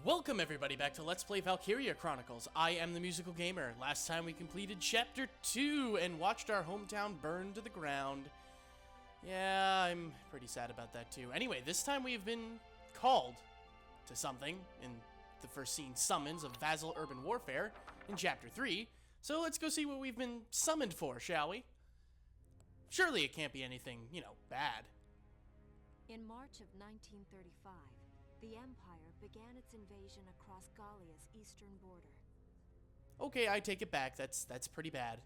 Welcome everybody back to Let's Play Valkyria Chronicles. I am the Musical Gamer. Last time we completed Chapter 2 and watched our hometown burn to the ground. Yeah, I'm pretty sad about that too. Anyway, this time we've been called to something in the first scene, Summons of Vassal Urban Warfare in Chapter 3. So let's go see what we've been summoned for, shall we? Surely it can't be anything, bad. In March of 1935, the Empire began its invasion across Gallia's eastern border. Okay, I take it back. That's pretty bad.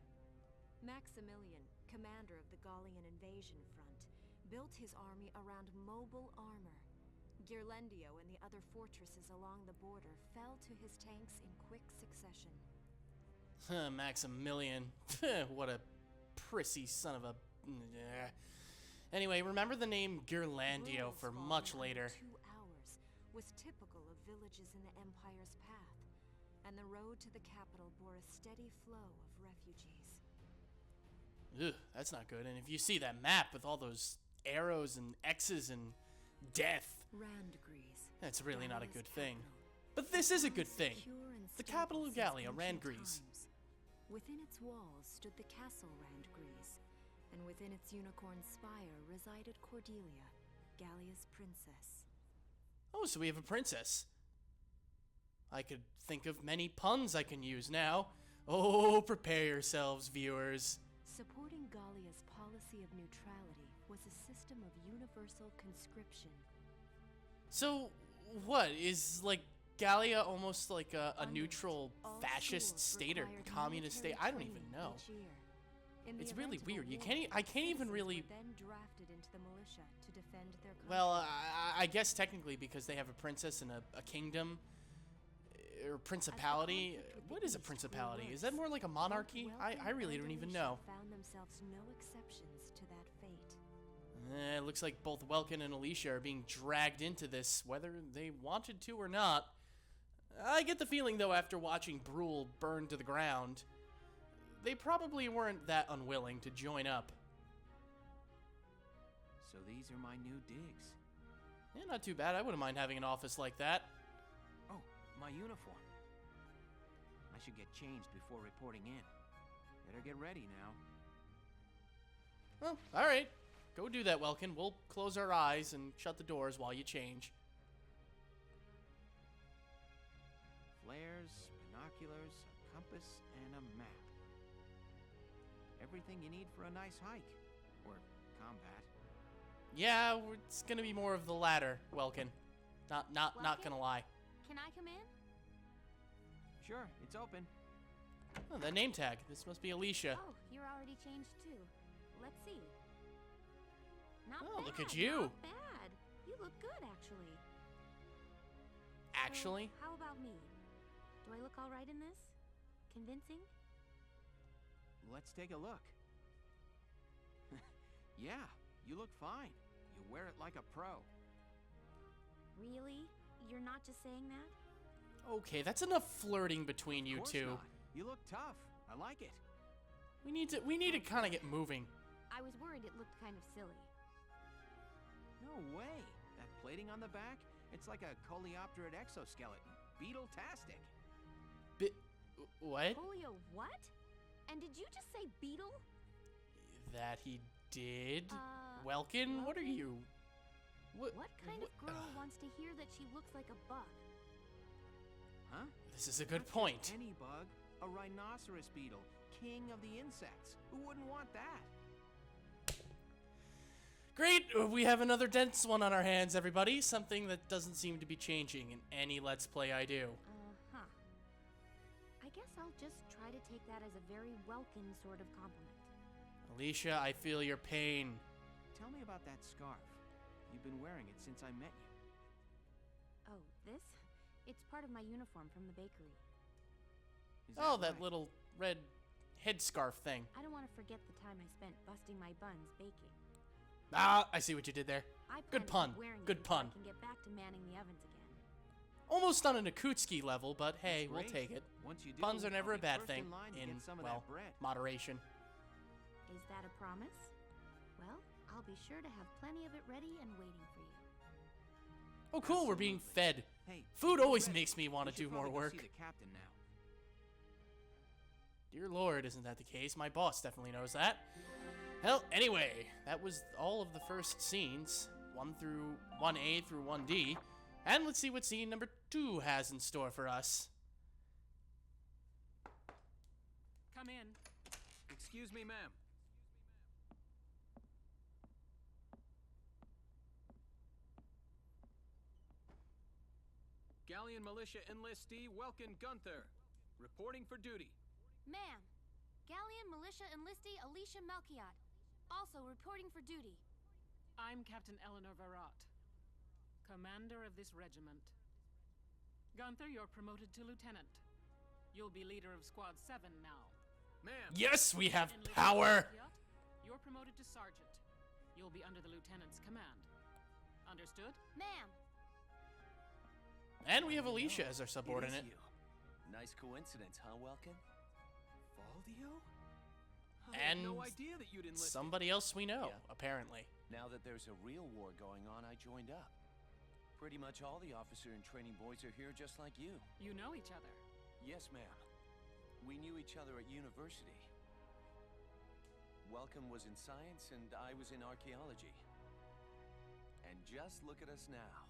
Maximilian, commander of the Gallian invasion front, built his army around mobile armor. Ghirlandaio and the other fortresses along the border fell to his tanks in quick succession. Maximilian. What a prissy son of a... Anyway, remember the name Ghirlandaio for much later. 2 hours was typical of villages in the Empire's path, and the road to the capital bore a steady flow of refugees. Ugh, that's not good. And if you see that map with all those arrows and X's and death, Randgriz, that's really not a good thing. capital. But this is a good thing. The capital of Gallia, Randgriz. Within its walls stood the castle Randgriz, and within its unicorn spire resided Cordelia, Gallia's princess. Oh, so we have a princess. I could think of many puns I can use now. Oh, prepare yourselves, viewers. Supporting Gallia's policy of neutrality was a system of universal conscription. So, what, is, Gallia almost like a neutral fascist state or communist state? I don't even know. It's really weird. I can't even really... Then drafted into the militia to defend their country. Well, I guess technically because they have a princess and a kingdom or principality. What is a principality? Is that more like a monarchy? I really don't even know. Found themselves no exceptions to that fate. It looks like both Welkin and Alicia are being dragged into this, whether they wanted to or not. I get the feeling, though, after watching Brule burn to the ground, they probably weren't that unwilling to join up. So these are my new digs. Yeah, not too bad. I wouldn't mind having an office like that. Oh, my uniform. I should get changed before reporting in. Better get ready now. Well, alright. Go do that, Welkin. We'll close our eyes and shut the doors while you change. Flares, binoculars, a compass, and a map. Everything you need for a nice hike. Or combat. Yeah, it's gonna be more of the latter, Welkin. Not gonna lie. Can I come in? Sure, it's open. Oh, the name tag. This must be Alicia. Oh, you're already changed too. Let's see. Not Oh, bad. look at you. Not bad. You look good, actually. Actually? So, how about me? Do I look all right in this? Convincing? Let's take a look. Yeah, you look fine. You wear it like a pro. Really? You're not just saying that? Okay, that's enough flirting between you Of course two. not. You look tough. I like it. We need to kind of get moving. I was worried it looked kind of silly. No way. That plating on the back, it's like a coleopterate exoskeleton. Beetle-tastic. What? Polio what? And did you just say beetle? That he did? Welkin? Welkin? What are you? What kind of girl wants to hear that she looks like a bug? Huh? This is a good Not just point. Any bug. A rhinoceros beetle. King of the insects. Who wouldn't want that? Great! We have another dense one on our hands, everybody. Something that doesn't seem to be changing in any Let's Play I do. Uh-huh. I guess I'll just try to take that as a very Welkin sort of compliment. Alicia, I feel your pain. Tell me about that scarf. You've been wearing it since I met you. Oh, this? It's part of my uniform from the bakery. Is Oh, that right? little red headscarf thing. I don't want to forget the time I spent busting my buns baking. Ah, I see what you did there. I plan Good to keep pun. wearing Good it until pun. I can get back to manning the ovens again. Almost on an Akutski level, but hey, That's we'll great. take it. Once you do, Puns are never I'll a be bad first thing in line to in, get some of well, that bread. moderation. Is that a promise? Well, I'll be sure to have plenty of it ready and waiting for you. Oh, cool, we're being fed. Hey, Food get always ready. makes me want We to should do more probably go work. See the captain now. Dear Lord, isn't that the case? My boss definitely knows that. Hell, anyway, that was all of the first scenes, 1A through 1D. And let's see what scene number 2 has in store for us. Come in. Excuse me, ma'am. Galleon Militia Enlistee Welkin Gunther, reporting for duty. Ma'am, Galleon Militia Enlistee Alicia Melchiot, also reporting for duty. I'm Captain Eleanor Varrot, commander of this regiment. Gunther, you're promoted to lieutenant. You'll be leader of Squad 7 now. Ma'am! Yes, we have Enlisted power! Melchiot, you're promoted to sergeant. You'll be under the lieutenant's command. Understood? Ma'am, And we have Alicia as our subordinate. It is you. Nice coincidence, huh, Welkin? Valdio? I And had no idea that you'd enlisted. Somebody else we know, Yeah. apparently. Now that there's a real war going on, I joined up. Pretty much all the officer and training boys are here just like you. You know each other. Yes, ma'am. We knew each other at university. Welcome was in science and I was in archaeology. And just look at us now.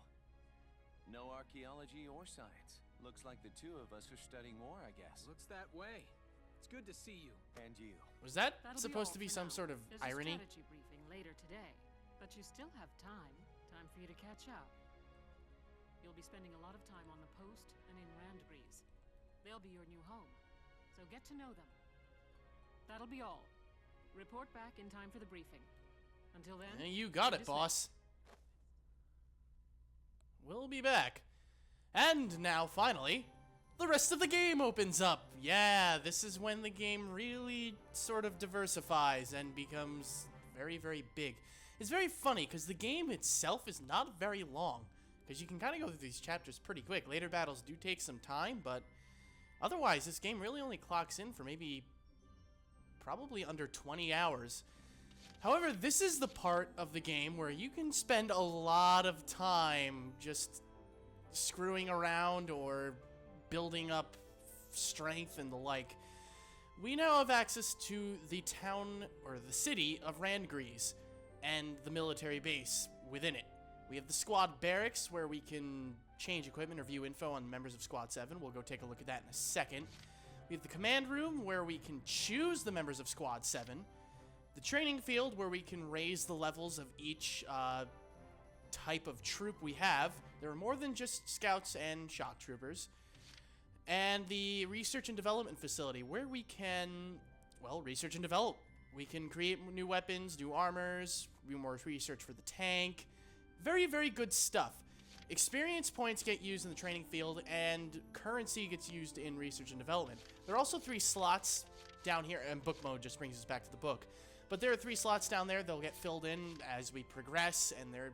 No archaeology or science. Looks like the two of us are studying more, I guess. Looks that way. It's good to see you. And you. Was that That'll supposed all to be for some now. sort of There's irony? a strategy briefing later today, but you still have time. Time for you to catch up. You'll be spending a lot of time on the post and in Randgriz. They'll be your new home, so get to know them. That'll be all. Report back in time for the briefing. Until then, You got you're it, boss. We'll be back. And now, finally, the rest of the game opens up. Yeah, this is when the game really sort of diversifies and becomes very, very big. It's very funny, because the game itself is not very long. Because you can kind of go through these chapters pretty quick. Later battles do take some time, but otherwise, this game really only clocks in for maybe probably under 20 hours. However, this is the part of the game where you can spend a lot of time just screwing around or building up strength and the like. We now have access to the town, or the city, of Randgriz, and the military base within it. We have the squad barracks, where we can change equipment or view info on members of Squad 7. We'll go take a look at that in a second. We have the command room, where we can choose the members of Squad 7. The training field, where we can raise the levels of each type of troop we have. There are more than just scouts and shock troopers. And the research and development facility, where we can, well, research and develop. We can create new weapons, new armors, do more research for the tank. Very, very good stuff. Experience points get used in the training field, and currency gets used in research and development. There are also 3 slots down here, and book mode just brings us back to the book. But there are 3 slots down there. They'll get filled in as we progress, and they're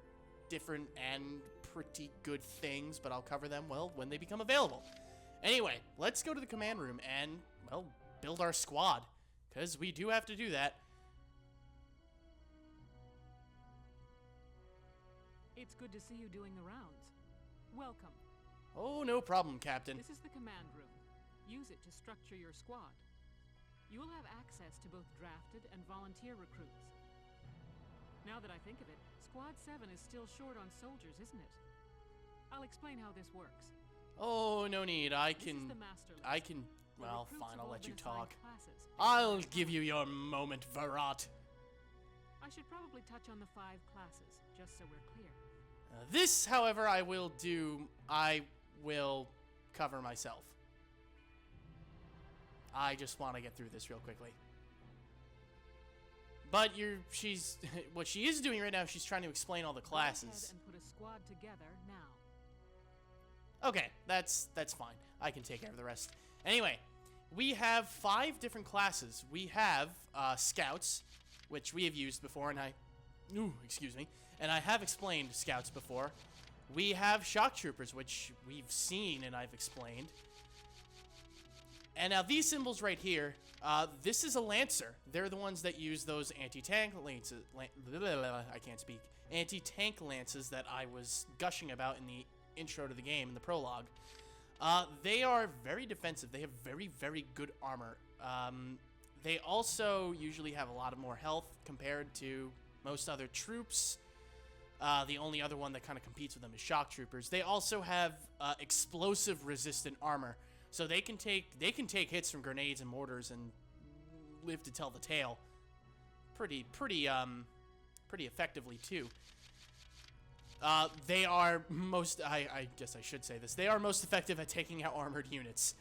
different and pretty good things, but I'll cover them, well, when they become available. Anyway, let's go to the command room and, well, build our squad, because we do have to do that. It's good to see you doing the rounds. Welcome. Oh, no problem, Captain. This is the command room. Use it to structure your squad. You will have access to both drafted and volunteer recruits. Now that I think of it, Squad 7 is still short on soldiers, isn't it? I'll explain how this works. Oh, no need. This is the master list. The Well, recruits fine, have I'll all let you been assigned talk. classes. I'll give you your moment, Varrot. I should probably touch on the 5 classes, just so we're clear. This, however, I will cover myself. I just want to get through this real quickly. But what she is doing right now, she's trying to explain all the Go ahead classes. and put a squad together now. Okay, that's fine. I can take care of the rest. Anyway, we have 5 different classes. We have scouts, which we have used before, and I have explained scouts before. We have shock troopers, which we've seen and I've explained. And now these symbols right here, this is a lancer. They're the ones that use those anti-tank lances. I can't speak. anti-tank lances that I was gushing about in the intro to the game, in the prologue. They are very defensive. They have very, very good armor. They also usually have a lot of more health compared to most other troops. The only other one that kind of competes with them is shock troopers. They also have explosive resistant armor, so they can take hits from grenades and mortars and live to tell the tale pretty effectively too. They are I guess I should say this. They are most effective at taking out armored units.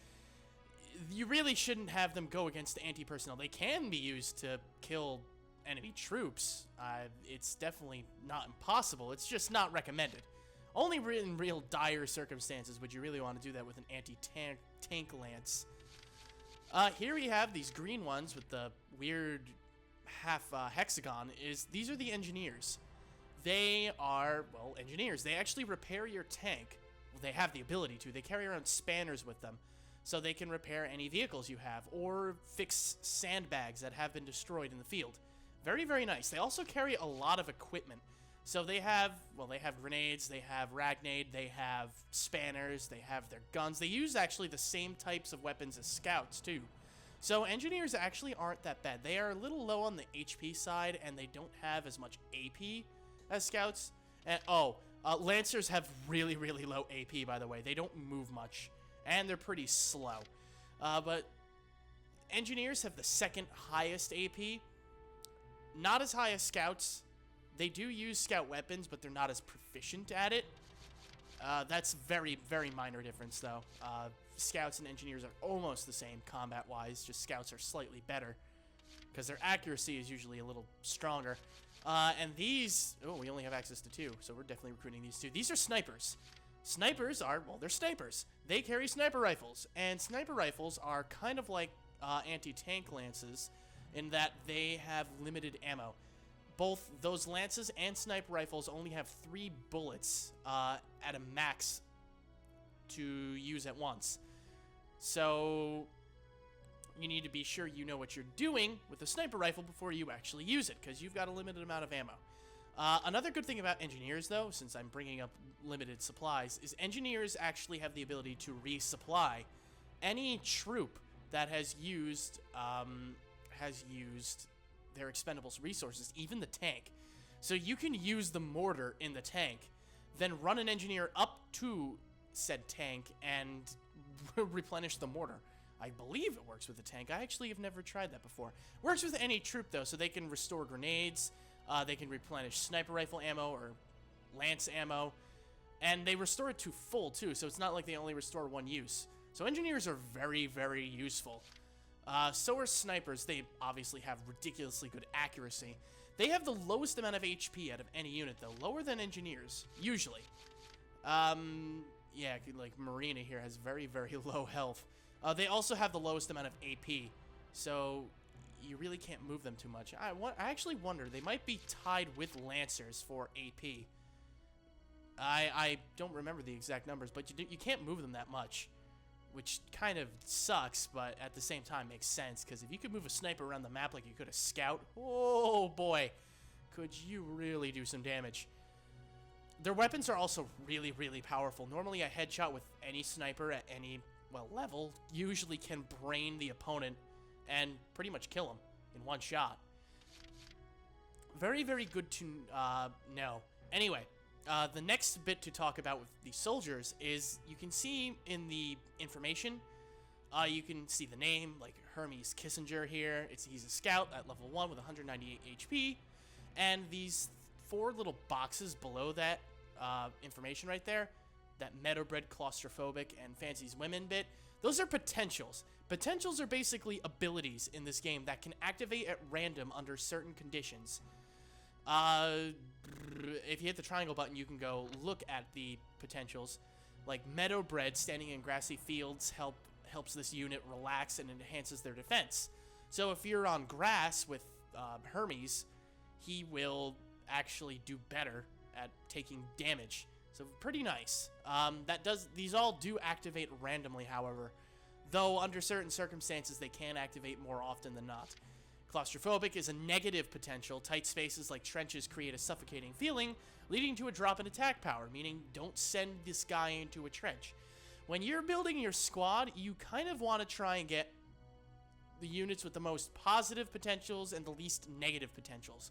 You really shouldn't have them go against anti-personnel. They can be used to kill enemy troops. It's definitely not impossible. It's just not recommended. Only in real dire circumstances would you really want to do that with an anti-tank lance. Here we have these green ones with the weird half hexagon. These are the engineers. They are, well, engineers. They actually repair your tank. Well, they have the ability to. They carry around spanners with them, so they can repair any vehicles you have or fix sandbags that have been destroyed in the field. Very, very nice. They also carry a lot of equipment. So they have grenades, they have ragnade, they have spanners, they have their guns. They use actually the same types of weapons as scouts too. So engineers actually aren't that bad. They are a little low on the HP side, and they don't have as much AP as scouts. And lancers have really, really low AP, by the way. They don't move much, and they're pretty slow. But engineers have the second highest AP. Not as high as scouts. They do use scout weapons, but they're not as proficient at it. That's very, very minor difference, though. Scouts and engineers are almost the same combat-wise, just scouts are slightly better, because their accuracy is usually a little stronger. And these... Oh, we only have access to 2, so we're definitely recruiting these 2. These are snipers. Snipers are... Well, they're snipers. They carry sniper rifles, and sniper rifles are kind of like anti-tank lances in that they have limited ammo. Both those lances and sniper rifles only have 3 bullets at a max to use at once. So you need to be sure you know what you're doing with a sniper rifle before you actually use it, because you've got a limited amount of ammo. Another good thing about engineers, though, since I'm bringing up limited supplies, is engineers actually have the ability to resupply any troop that has used their expendable resources, even the tank. So you can use the mortar in the tank, then run an engineer up to said tank and replenish the mortar. I believe it works with the tank. I actually have never tried that before. Works with any troop, though, so they can restore grenades, they can replenish sniper rifle ammo or lance ammo, and they restore it to full, too, so it's not like they only restore one use. So engineers are very, very useful. So are snipers. They obviously have ridiculously good accuracy. They have the lowest amount of HP out of any unit, though. Lower than engineers, usually. Yeah, like Marina here has very, very low health. They also have the lowest amount of AP, so you really can't move them too much. I actually wonder, they might be tied with Lancers for AP. I don't remember the exact numbers, but you can't move them that much, which kind of sucks, but at the same time makes sense, because if you could move a sniper around the map like you could a scout, oh boy, could you really do some damage. Their weapons are also really, really powerful. Normally a headshot with any sniper at any, well, level usually can brain the opponent and pretty much kill him in one shot. Very, very good to know. Anyway, the next bit to talk about with the soldiers is you can see in the information, you can see the name, like Hermes Kissinger here. He's a scout at level 1 with 198 HP. And these 4 little boxes below that information right there, that meadowbred, claustrophobic, and fancies women bit, those are potentials. Potentials are basically abilities in this game that can activate at random under certain conditions. If you hit the triangle button, you can go look at the potentials. Like meadowbred, standing in grassy fields helps this unit relax and enhances their defense. So if you're on grass with Hermes, he will actually do better at taking damage. So pretty nice. These all do activate randomly, however, though under certain circumstances they can activate more often than not. Claustrophobic is a negative potential. Tight spaces like trenches create a suffocating feeling, leading to a drop in attack power, meaning don't send this guy into a trench. When you're building your squad, you kind of want to try and get the units with the most positive potentials and the least negative potentials.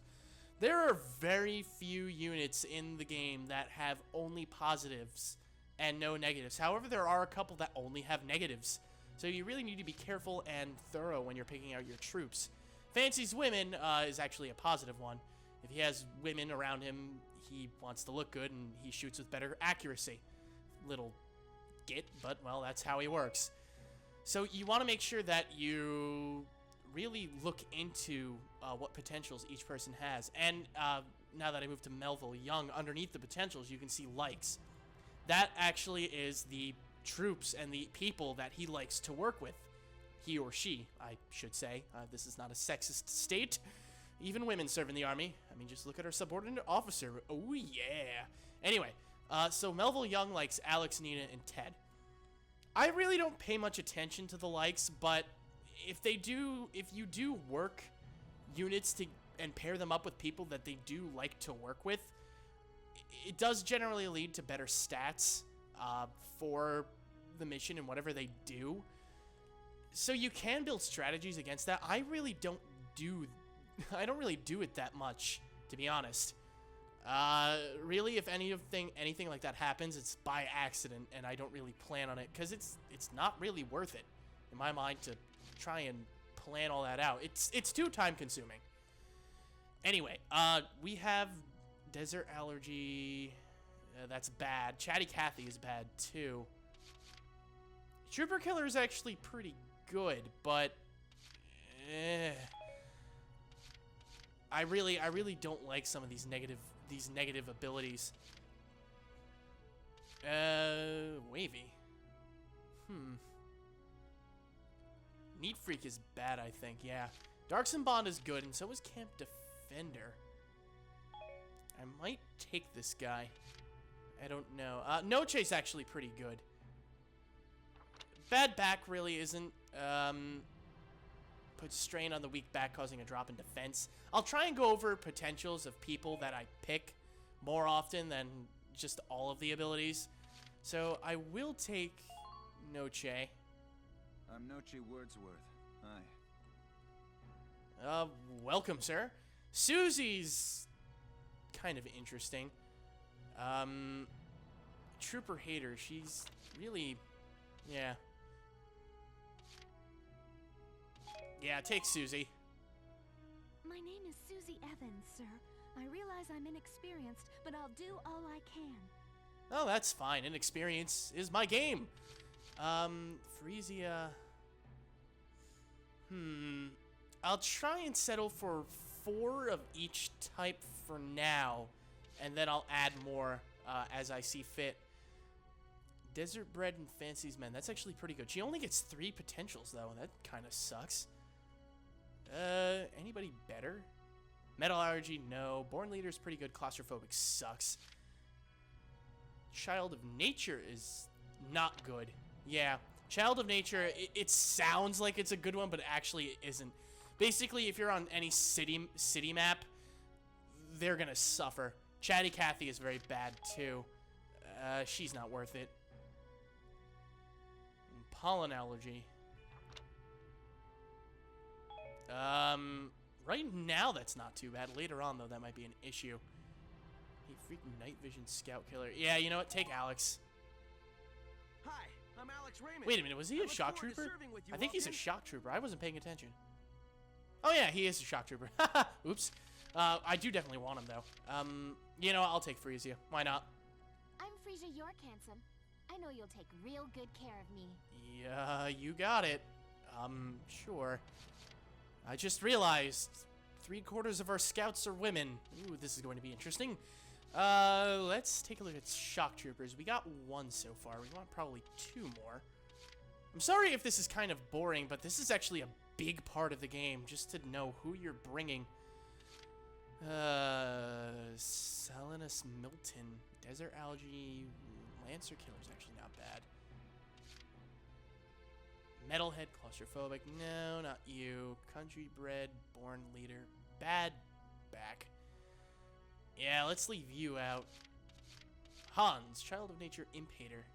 There are very few units in the game that have only positives and no negatives. However, there are a couple that only have negatives. So you really need to be careful and thorough when you're picking out your troops. Fancies women is actually a positive one. If he has women around him, he wants to look good and he shoots with better accuracy. Little git, but well, that's how he works. So you want to make sure that you really look into what potentials each person has. And now that I moved to Melville Young, underneath the potentials, you can see likes. That actually is the troops and the people that he likes to work with. He or she, I should say. This is not a sexist state. Even women serve in the army. I mean, just look at our subordinate officer. Oh, yeah. Anyway, so Melville Young likes Alex, Nina, and Ted. I really don't pay much attention to the likes, but if you do work units and pair them up with people that they do like to work with, it does generally lead to better stats for the mission and whatever they do. So you can build strategies against that. I don't really do it that much, to be honest. Really, if anything like that happens, it's by accident, and I don't really plan on it, because it's not really worth it, in my mind, to try and plan all that out. It's too time-consuming. Anyway, we have Desert Allergy. That's bad. Chatty Cathy is bad, too. Trooper Killer is actually pretty good, but I really don't like some of these negative abilities. Wavy. Neat Freak is bad, I think, yeah. Darkson Bond is good, and so is Camp Defender. I might take this guy. I don't know. Noche's actually pretty good. Bad back really isn't. Puts strain on the weak back, causing a drop in defense. I'll try and go over potentials of people that I pick more often than just all of the abilities. So I will take Noche. I'm Noche Wordsworth. Hi. Welcome, sir. Susie's kind of interesting. Trooper Hater, she's really, yeah. Yeah, take Susie. My name is Susie Evans, sir. I realize I'm inexperienced, but I'll do all I can. Oh, that's fine. Inexperience is my game. Frisia. I'll try and settle for 4 of each type for now, and then I'll add more as I see fit. Desert Bread and Fancy's Men. That's actually pretty good. She only gets 3 potentials, though. That kind of sucks. Anybody better? Metal Allergy, no. Born Leader's pretty good. Claustrophobic sucks. Child of Nature is not good. Yeah. Child of Nature, it sounds like it's a good one, but it actually isn't. Basically, if you're on any city map, they're gonna suffer. Chatty Cathy is very bad, too. She's not worth it. Pollen Allergy. Right now that's not too bad. Later on, though, that might be an issue. Hey, freaking Night Vision Scout Killer. Yeah, you know what? Take Alex. Hi, I'm Alex Raymond. Wait a minute, was he a shock trooper? I think he's a shock trooper. I wasn't paying attention. Oh yeah, he is a shock trooper. Oops. I do definitely want him, though. You know, I'll take Frisia. Why not? I'm Frisia York-Handsome. I know you'll take real good care of me. Yeah, you got it. Sure. I just realized 3/4 of our scouts are women. Ooh, this is going to be interesting. Let's take a look at shock troopers. We got 1 so far. We want probably 2 more. I'm sorry if this is kind of boring, but this is actually a big part of the game, just to know who you're bringing. Salinus Milton. Desert Algae. Lancer Killer's actually not bad. Metalhead, claustrophobic. No, not you. Country bred, born leader. Bad back. Yeah, let's leave you out. Hans, child of nature, imp hater.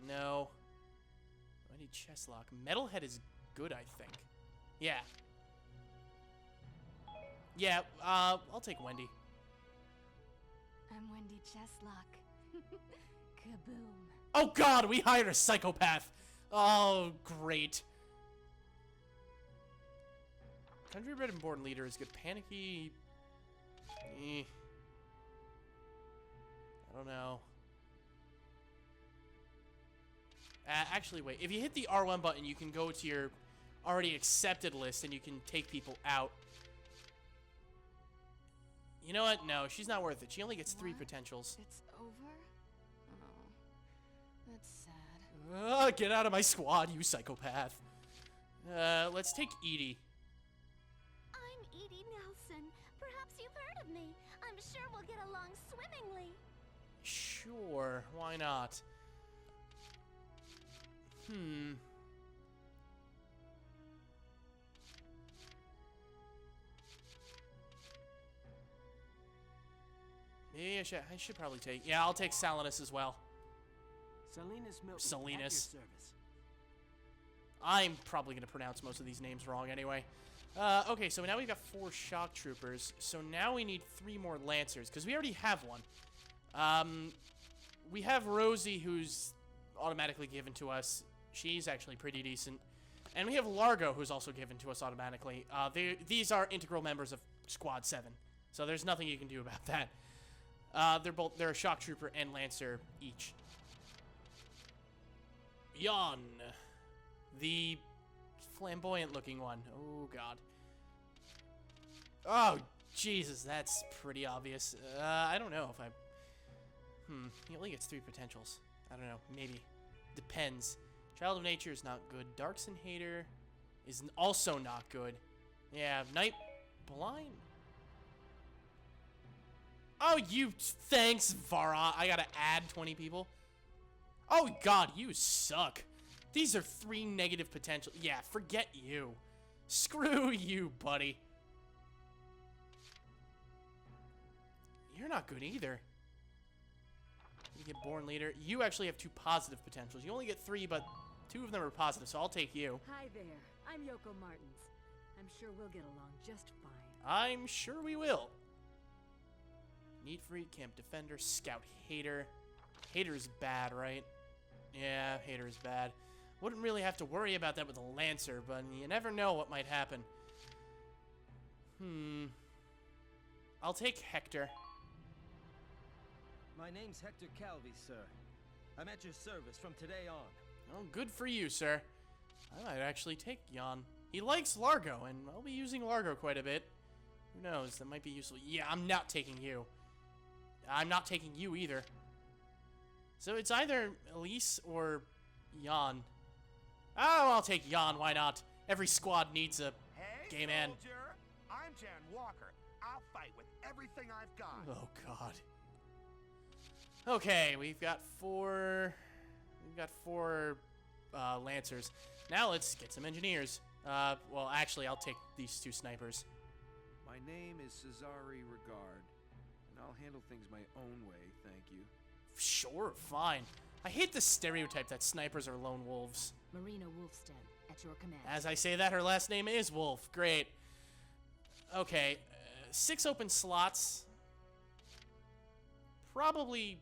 No. I need chest lock. Metalhead is good, I think. Yeah. Yeah, I'll take Wendy. I'm Wendy Chestlock. Kaboom. Oh god, we hired a psychopath! Oh, great. Country bred and born leader is good. Panicky... I don't know. Actually, wait. If you hit the R1 button, you can go to your already accepted list and you can take people out. You know what? No, she's not worth it. She only gets 3 potentials. It's over? Oh, that's sad. Get out of my squad, you psychopath. Let's take Edie. I'm Edie Nelson. Perhaps you've heard of me. I'm sure we'll get along swimmingly. Sure, why not? Yeah, I should probably take... Yeah, I'll take Salinus as well. Salinas Milton, Salinas. at your service. I'm probably going to pronounce most of these names wrong anyway. Okay, so now we've got 4 shock troopers. So now we need 3 more lancers, because we already have one. We have Rosie, who's automatically given to us. She's actually pretty decent. And we have Largo, who's also given to us automatically. These are integral members of Squad 7, so there's nothing you can do about that. They're a shock trooper and lancer each. Jan, the flamboyant-looking one. Oh god. Oh Jesus, that's pretty obvious. I don't know if I. He only gets 3 potentials. I don't know. Maybe. Depends. Child of Nature is not good. Darkson Hater is also not good. Yeah, Night Blind. Oh, thanks, Vara. I gotta add 20 people. Oh, God, you suck. These are 3 negative potential. Yeah, forget you. Screw you, buddy. You're not good either. You get born leader. You actually have 2 positive potentials. You only get 3, but 2 of them are positive, so I'll take you. Hi there. I'm Yoko Martins. I'm sure we'll get along just fine. I'm sure we will. Need Freak, Camp Defender, Scout Hater. Hater's bad, right? Yeah, Hater's bad. Wouldn't really have to worry about that with a Lancer, but you never know what might happen. I'll take Hector. My name's Hector Calvi, sir. I'm at your service from today on. Oh, good for you, sir. I might actually take Jan. He likes Largo, and I'll be using Largo quite a bit. Who knows? That might be useful. Yeah, I'm not taking you. I'm not taking you either. So it's either Elise or Jan. Oh, I'll take Jan. Why not? Every squad needs a gay man. Soldier. I'm Jan Walker. I'll fight with everything I've got. Oh, God. Okay, we've got 4... We've got 4 Lancers. Now let's get some engineers. Well, actually, I'll take these 2 snipers. My name is Cesare Regard, and I'll handle things my own way, thank you. Sure, fine. I hate the stereotype that snipers are lone wolves. Marina Wolfstead, at your command. As I say that, her last name is Wolf. Great. Okay, 6 open slots. Probably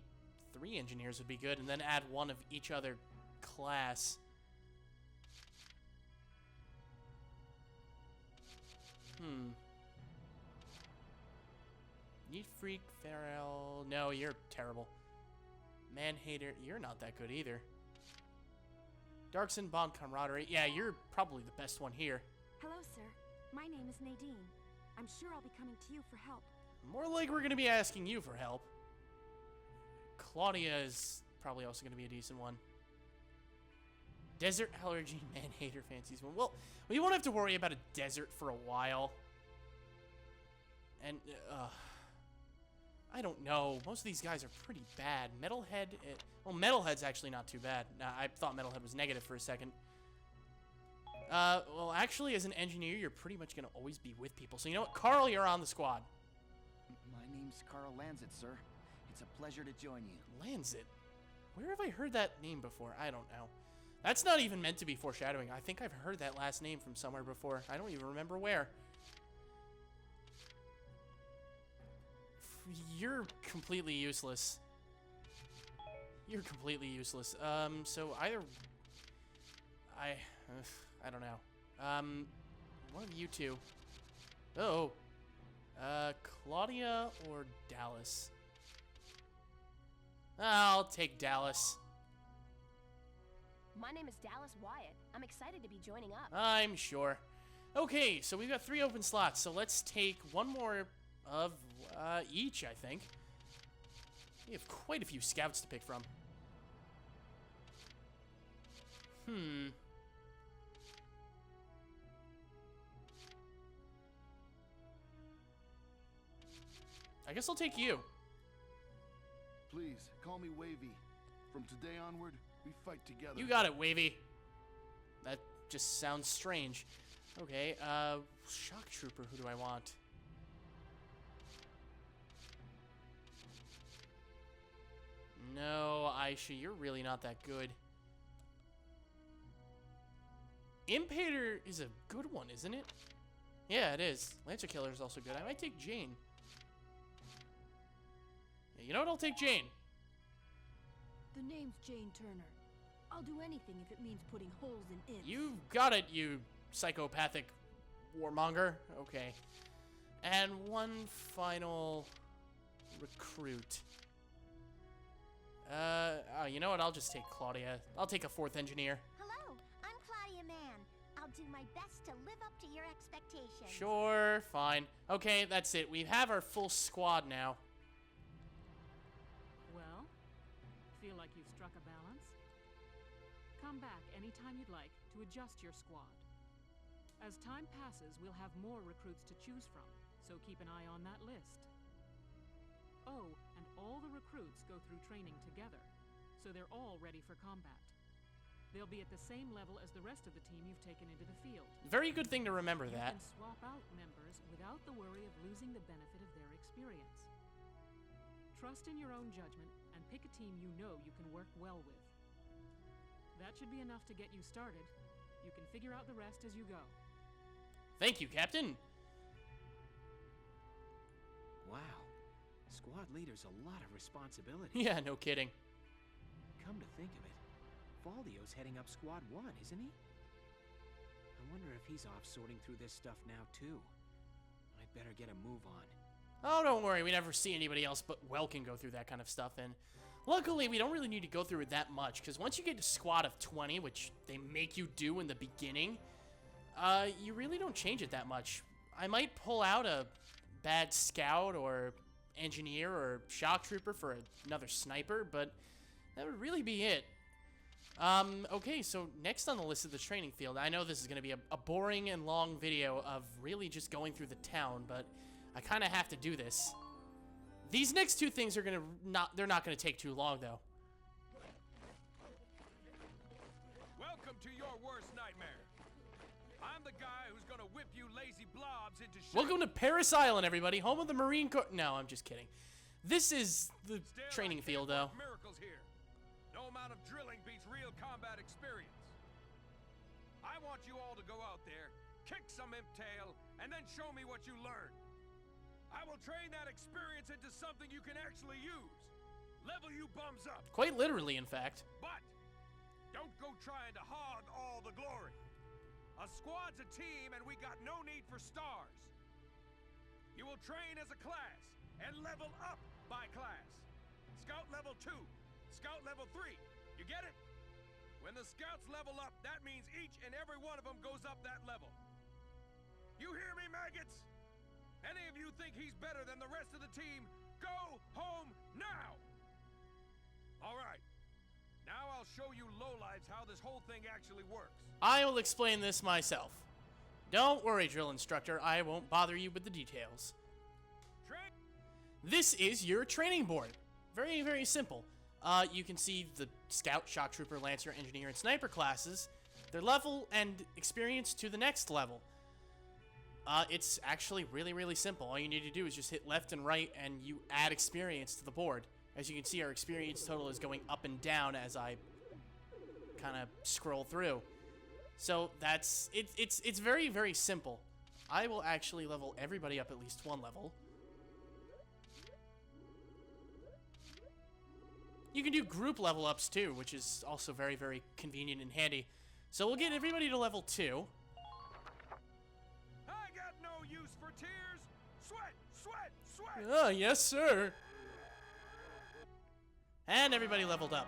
3 engineers would be good, and then add 1 of each other class. Need Freak, Farrell. No, you're terrible. Man-Hater, you're not that good either. Darkson, Bond, Camaraderie. Yeah, you're probably the best one here. Hello, sir. My name is Nadine. I'm sure I'll be coming to you for help. More like we're going to be asking you for help. Claudia is probably also going to be a decent one. Desert Allergy, Man-Hater, Fancies one. Well, we won't have to worry about a desert for a while. And, I don't know. Most of these guys are pretty bad. Metalhead, well, Metalhead's actually not too bad. I thought Metalhead was negative for a second. Well, actually, as an engineer, you're pretty much gonna always be with people. So you know what? Carl, you're on the squad. My name's Carl Lanzet, sir. It's a pleasure to join you. Lanzet? Where have I heard that name before? I don't know. That's not even meant to be foreshadowing. I think I've heard that last name from somewhere before. I don't even remember where. You're completely useless. You're completely useless. So either... I don't know. One of you two. Oh. Claudia or Dallas? I'll take Dallas. My name is Dallas Wyatt. I'm excited to be joining up. I'm sure. Okay, so we've got 3 open slots, so let's take one more of each, I think. We have quite a few scouts to pick from. I guess I'll take you. Please, call me Wavy. From today onward, we fight together. You got it, Wavy. That just sounds strange. Okay, Shock Trooper, who do I want? No, Aisha, you're really not that good. Impader is a good one, isn't it? Yeah, it is. Lancer Killer is also good. I might take Jane. Yeah, you know what? I'll take Jane. The name's Jane Turner. I'll do anything if it means putting holes in imps. You got it, you psychopathic warmonger. Okay. And one final recruit. Oh, you know what? I'll just take Claudia. I'll take a 4th engineer. Hello, I'm Claudia Mann. I'll do my best to live up to your expectations. Sure, fine. Okay, that's it. We have our full squad now. Well, feel like you've struck a balance? Come back anytime you'd like to adjust your squad. As time passes, we'll have more recruits to choose from, so keep an eye on that list. Oh, and all the recruits go through training together, so they're all ready for combat. They'll be at the same level as the rest of the team you've taken into the field. Very good thing to remember that. You can swap out members without the worry of losing the benefit of their experience. Trust in your own judgment and pick a team you know you can work well with. That should be enough to get you started. You can figure out the rest as you go. Thank you, Captain. Wow. Squad leader's a lot of responsibility. Yeah, no kidding. Come to think of it, Valdio's heading up Squad 1, isn't he? I wonder if he's off sorting through this stuff now, too. I'd better get a move on. Oh, don't worry. We never see anybody else but Welkin go through that kind of stuff. And luckily, we don't really need to go through it that much, because once you get to Squad of 20, which they make you do in the beginning, you really don't change it that much. I might pull out a bad scout or engineer or shock trooper for another sniper, but that would really be it. Okay, so next on the list of the training field, I know this is going to be a boring and long video of really just going through the town, but I kind of have to do this. These next 2 things are they're not going to take too long, though. Welcome to your worst nightmare. I'm the guy who's gonna whip you lazy blobs into shape. Welcome to Paris Island, everybody, home of the Marine Corps. No, I'm just kidding. This is the training field, though. Miracles here. No amount of drilling beats real combat experience. I want you all to go out there, kick some imp tail, and then show me what you learned. I will train that experience into something you can actually use. Level you bums up. Quite literally, in fact. But don't go trying to hog all the glory. A squad's a team, and we got no need for stars. You will train as a class and level up by class. Scout level 2, Scout level 3. You get it? When the scouts level up, that means each and every one of them goes up that level. You hear me, maggots? Any of you think he's better than the rest of the team, go home now! All right. Now I'll show you lowlives how this whole thing actually works. I will explain this myself. Don't worry, drill instructor. I won't bother you with the details. This is your training board. Very, very simple. You can see the Scout, Shock Trooper, Lancer, Engineer, and Sniper classes. their level and experience to the next level. It's actually really, really simple. All you need to do is just hit left and right, and you add experience to the board. As you can see, our experience total is going up and down as I kind of scroll through. So that's it's very, very simple. I will actually level everybody up at least one level. You can do group level ups too, which is also very, very convenient and handy. So we'll get everybody to level 2. I got no use for tears. Sweat, sweat, sweat. Yes, sir. And everybody leveled up.